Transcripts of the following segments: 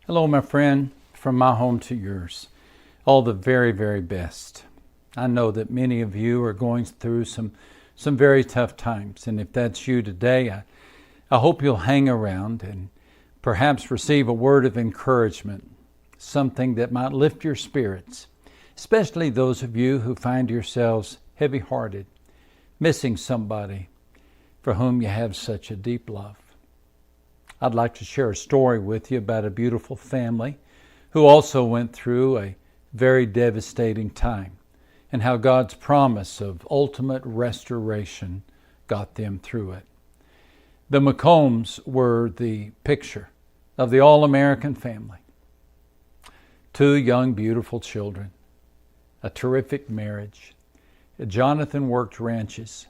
Hello, my friend, from my home to yours. All the very, very best. I know that many of you are going through some very tough times, and if that's you today, I hope you'll hang around and perhaps receive a word of encouragement, something that might lift your spirits, especially those of you who find yourselves heavy-hearted, missing somebody for whom you have such a deep love. I'd like to share a story with you about a beautiful family who also went through a very devastating time and how God's promise of ultimate restoration got them through it. The McCombs were the picture of the all-American family. 2 young, beautiful children, a terrific marriage. Jonathan worked ranches.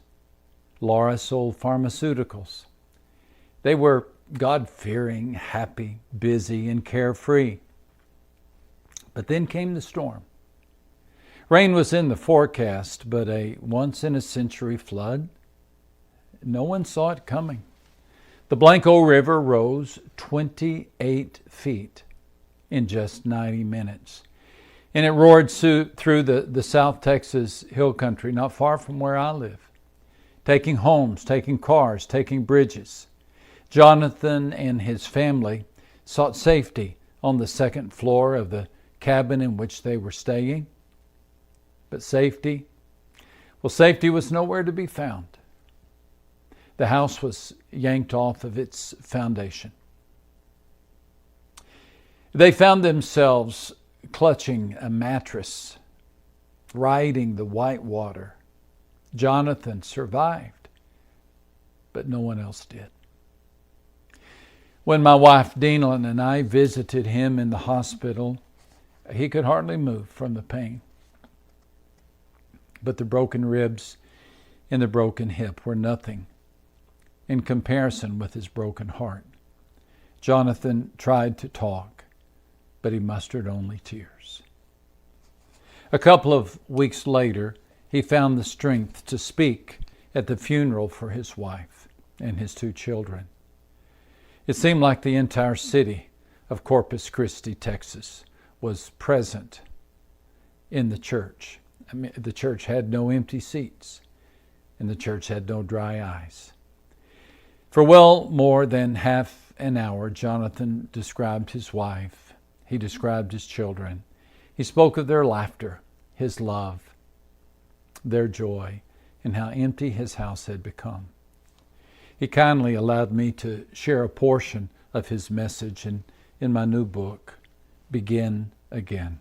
Laura sold pharmaceuticals. They were God-fearing, happy, busy, and carefree. But then came the storm. Rain was in the forecast, but a once-in-a-century flood, no one saw it coming. The Blanco River rose 28 feet in just 90 minutes. And it roared through the South Texas hill country, not far from where I live, taking homes, taking cars, taking bridges. Jonathan and his family sought safety on the second floor of the cabin in which they were staying. But safety was nowhere to be found. The house was yanked off of its foundation. They found themselves clutching a mattress, riding the white water. Jonathan survived, but no one else did. When my wife Deanlin and I visited him in the hospital, he could hardly move from the pain. But the broken ribs and the broken hip were nothing in comparison with his broken heart. Jonathan tried to talk, but he mustered only tears. A couple of weeks later, he found the strength to speak at the funeral for his wife and his 2 children. It seemed like the entire city of Corpus Christi, Texas, was present in the church. The church had no empty seats, and the church had no dry eyes. For well more than half an hour, Jonathan described his wife. He described his children. He spoke of their laughter, his love, their joy, and how empty his house had become. He kindly allowed me to share a portion of his message in my new book, Begin Again.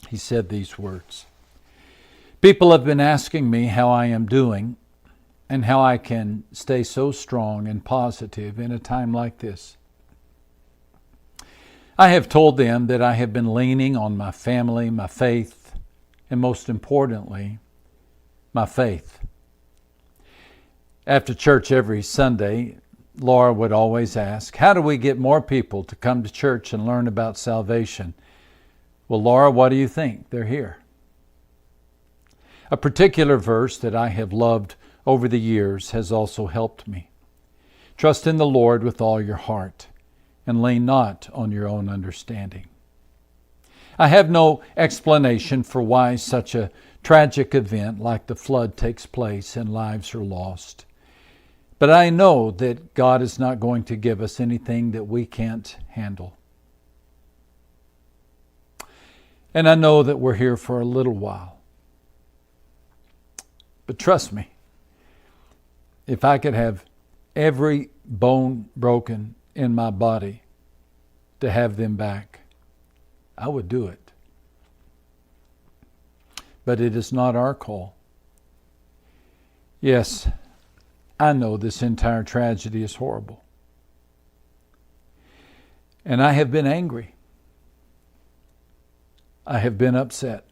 He said these words: "People have been asking me how I am doing and how I can stay so strong and positive in a time like this. I have told them that I have been leaning on my family, my faith, and most importantly, my faith. After church every Sunday, Laura would always ask, how do we get more people to come to church and learn about salvation? Well, Laura, what do you think? They're here." A particular verse that I have loved over the years has also helped me. "Trust in the Lord with all your heart, and lean not on your own understanding." I have no explanation for why such a tragic event like the flood takes place and lives are lost. But I know that God is not going to give us anything that we can't handle. And I know that we're here for a little while. But trust me, if I could have every bone broken in my body to have them back, I would do it. But it is not our call. Yes, I know this entire tragedy is horrible. And I have been angry. I have been upset.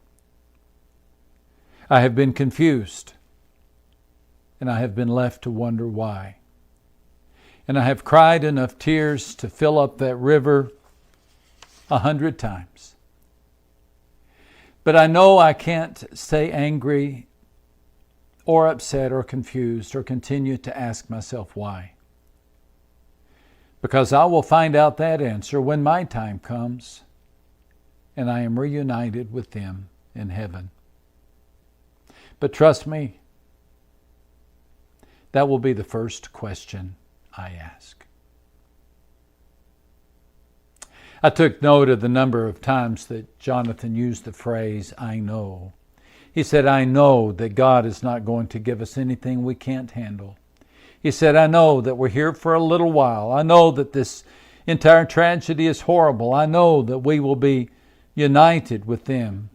I have been confused. And I have been left to wonder why. And I have cried enough tears to fill up that river 100 times. But I know I can't stay angry or upset or confused or continue to ask myself why. because I will find out that answer when my time comes and I am reunited with them in heaven. But trust me, that will be the first question I ask. I took note of the number of times that Jonathan used the phrase, I know. He said, I know that God is not going to give us anything we can't handle. He said, I know that we're here for a little while. I know that this entire tragedy is horrible. I know that we will be united with them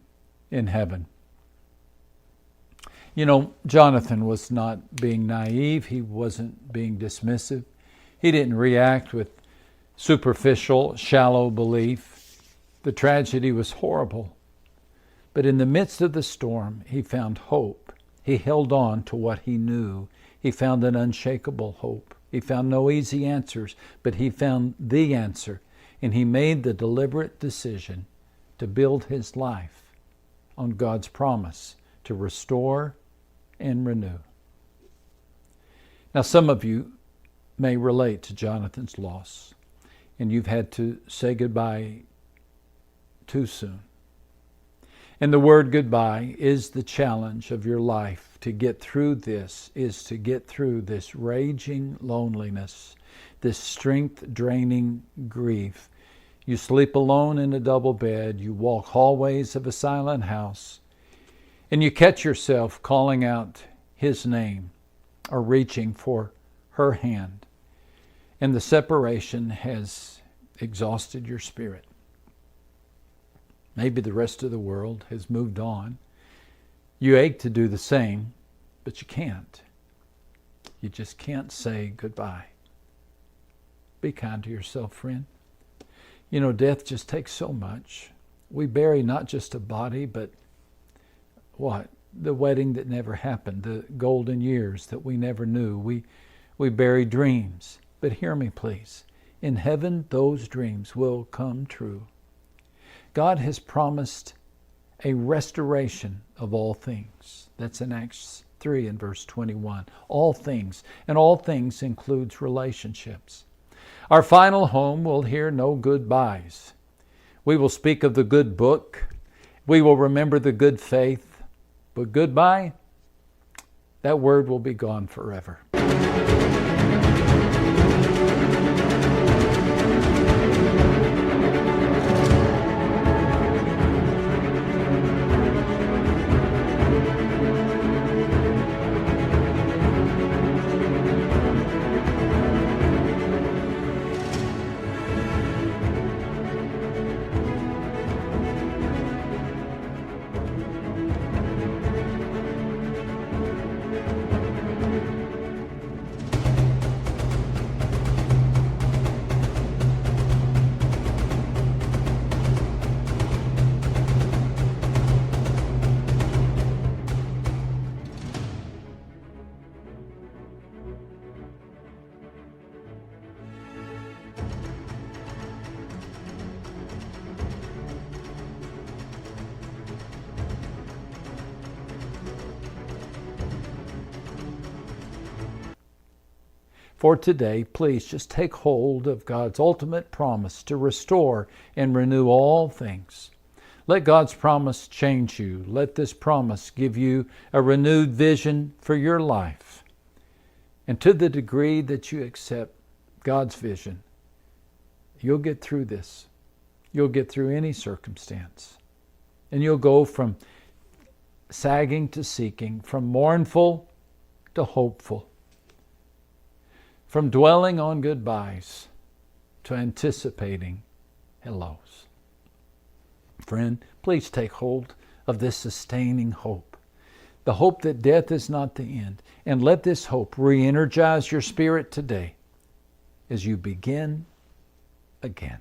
in heaven. You know, Jonathan was not being naive. He wasn't being dismissive. He didn't react with superficial, shallow belief. The tragedy was horrible. But in the midst of the storm, he found hope. He held on to what he knew. He found an unshakable hope. He found no easy answers, but he found the answer. And he made the deliberate decision to build his life on God's promise to restore and renew. Now, some of you may relate to Jonathan's loss, and you've had to say goodbye too soon. And the word goodbye is the challenge of your life to get through this, is to get through this raging loneliness, this strength-draining grief. You sleep alone in a double bed, you walk hallways of a silent house, and you catch yourself calling out his name or reaching for her hand. And the separation has exhausted your spirit. Maybe the rest of the world has moved on. You ache to do the same, but you can't. You just can't say goodbye. Be kind to yourself, friend. You know, death just takes so much. We bury not just a body, but what? The wedding that never happened, the golden years that we never knew. We bury dreams. But hear me, please. In heaven, those dreams will come true. God has promised a restoration of all things. That's in Acts 3 and verse 21. All things. And all things includes relationships. Our final home will hear no goodbyes. We will speak of the good book. We will remember the good faith. But goodbye, that word will be gone forever. For today, please just take hold of God's ultimate promise to restore and renew all things. Let God's promise change you. Let this promise give you a renewed vision for your life. And to the degree that you accept God's vision, you'll get through this. You'll get through any circumstance. And you'll go from sagging to seeking, from mournful to hopeful. From dwelling on goodbyes to anticipating hellos. Friend, please take hold of this sustaining hope. The hope that death is not the end. And let this hope re-energize your spirit today as you begin again.